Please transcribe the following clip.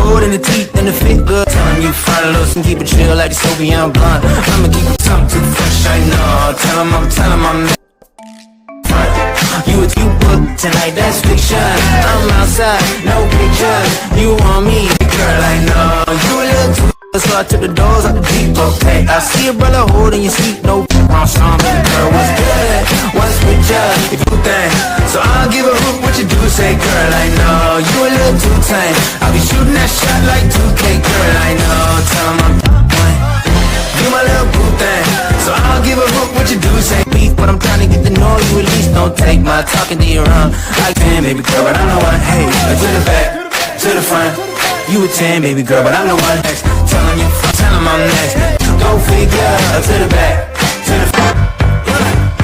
gold in the teeth and the fit good. Tell him you find loose and keep it chill like the Soviet blunt. I'ma keep it tongue too fresh, I know. Tell him I'm you with you book tonight, that's fiction. I'm outside, no pictures. You want me, girl, I know. You a little too so I took the doors out the Jeep, okay. I see a brother holding your seat, no wrong song, baby girl, what's good? What's with ya, if you think? So I'll give a hoot what you do, say, girl, I know. You a little too tame, I'll be shooting that shot like 2K, girl, I know. Tell 'em I'm you my little boo thing. So I'll give a hoot what you do, say beef, but I'm trying to get to know you at least. Don't take my talking to your own. I can, baby girl, but I'm the one. Hey, to the back, to the front. You a 10, baby girl, but I'm the one next. Tell him I'm next. Go figure, to the back, to the front.